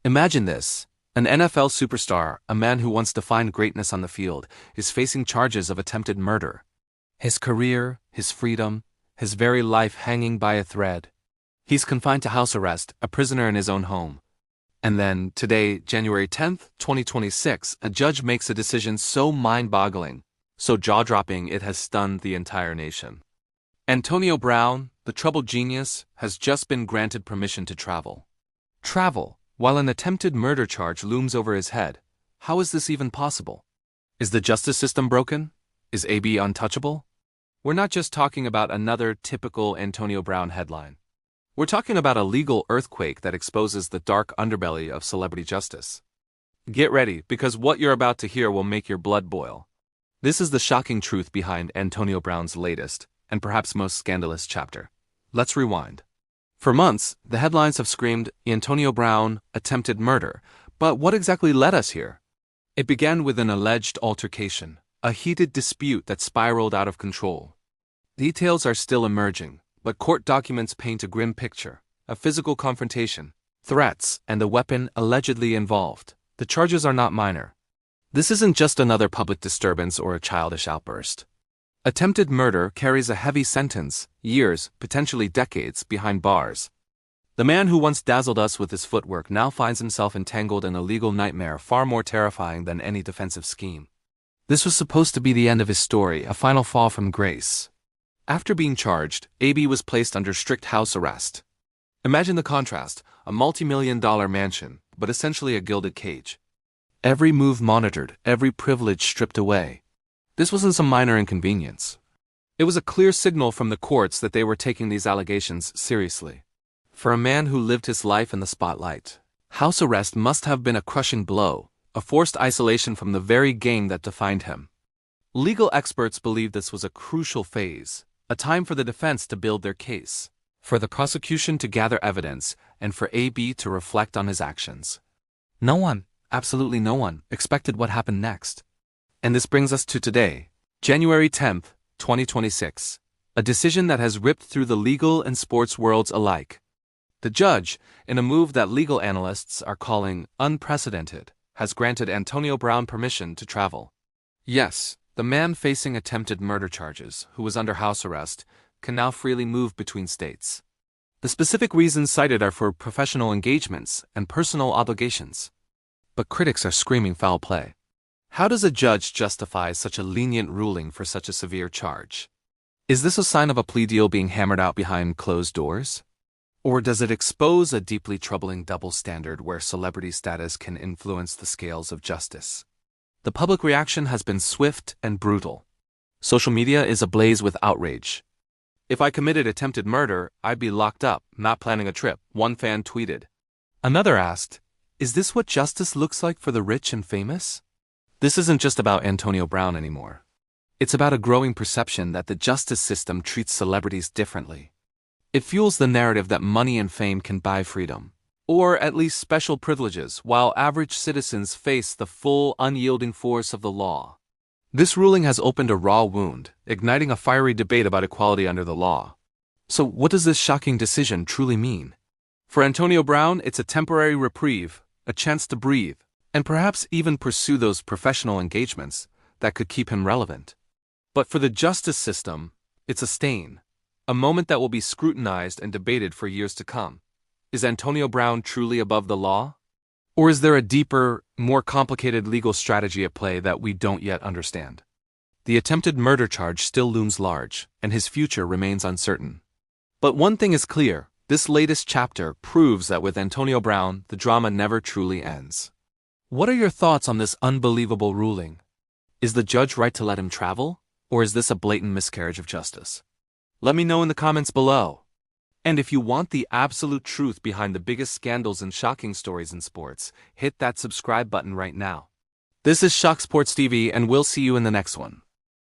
Imagine this. An NFL superstar, a man who once defined greatness on the field, is facing charges of attempted murder. His career, his freedom, his very life hanging by a thread. He's confined to house arrest, a prisoner in his own home. And then, today, January 10th, 2026, a judge makes a decision so mind-boggling, so jaw-dropping it has stunned the entire nation. Antonio Brown, the troubled genius, has just been granted permission to travel. Travel, while an attempted murder charge looms over his head. How is this even possible? Is the justice system broken? Is AB untouchable? We're not just talking about another typical Antonio Brown headline. We're talking about a legal earthquake that exposes the dark underbelly of celebrity justice. Get ready, because what you're about to hear will make your blood boil. This is the shocking truth behind Antonio Brown's latest, and perhaps most scandalous chapter. Let's rewind. For months, the headlines have screamed, Antonio Brown, attempted murder. But what exactly led us here? It began with an alleged altercation, a heated dispute that spiraled out of control. Details are still emerging, but court documents paint a grim picture, a physical confrontation, threats, and a weapon allegedly involved. The charges are not minor. This isn't just another public disturbance or a childish outburst. Attempted murder carries a heavy sentence, years, potentially decades, behind bars. The man who once dazzled us with his footwork now finds himself entangled in a legal nightmare far more terrifying than any defensive scheme. This was supposed to be the end of his story, a final fall from grace. After being charged, AB was placed under strict house arrest. Imagine the contrast, a multi-million-dollar mansion, but essentially a gilded cage. Every move monitored, every privilege stripped away. This wasn't some minor inconvenience. It was a clear signal from the courts that they were taking these allegations seriously. For a man who lived his life in the spotlight, house arrest must have been a crushing blow, a forced isolation from the very game that defined him. Legal experts believe this was a crucial phase, a time for the defense to build their case, for the prosecution to gather evidence, and for AB to reflect on his actions. No one, absolutely no one, expected what happened next. And this brings us to today, January 10th, 2026, a decision that has ripped through the legal and sports worlds alike. The judge, in a move that legal analysts are calling unprecedented, has granted Antonio Brown permission to travel. Yes, the man facing attempted murder charges, who was under house arrest, can now freely move between states. The specific reasons cited are for professional engagements and personal obligations. But critics are screaming foul play. How does a judge justify such a lenient ruling for such a severe charge? Is this a sign of a plea deal being hammered out behind closed doors? Or does it expose a deeply troubling double standard where celebrity status can influence the scales of justice? The public reaction has been swift and brutal. Social media is ablaze with outrage. If I committed attempted murder, I'd be locked up, not planning a trip, one fan tweeted. Another asked, is this what justice looks like for the rich and famous? This isn't just about Antonio Brown anymore. It's about a growing perception that the justice system treats celebrities differently. It fuels the narrative that money and fame can buy freedom, or at least special privileges, while average citizens face the full, unyielding force of the law. This ruling has opened a raw wound, igniting a fiery debate about equality under the law. So what does this shocking decision truly mean? For Antonio Brown, it's a temporary reprieve, a chance to breathe, and perhaps even pursue those professional engagements that could keep him relevant. But for the justice system, it's a stain, a moment that will be scrutinized and debated for years to come. Is Antonio Brown truly above the law? Or is there a deeper, more complicated legal strategy at play that we don't yet understand? The attempted murder charge still looms large, and his future remains uncertain. But one thing is clear, this latest chapter proves that with Antonio Brown, the drama never truly ends. What are your thoughts on this unbelievable ruling? Is the judge right to let him travel? Or is this a blatant miscarriage of justice? Let me know in the comments below. And if you want the absolute truth behind the biggest scandals and shocking stories in sports, hit that subscribe button right now. This is ShockSportsTV, and we'll see you in the next one.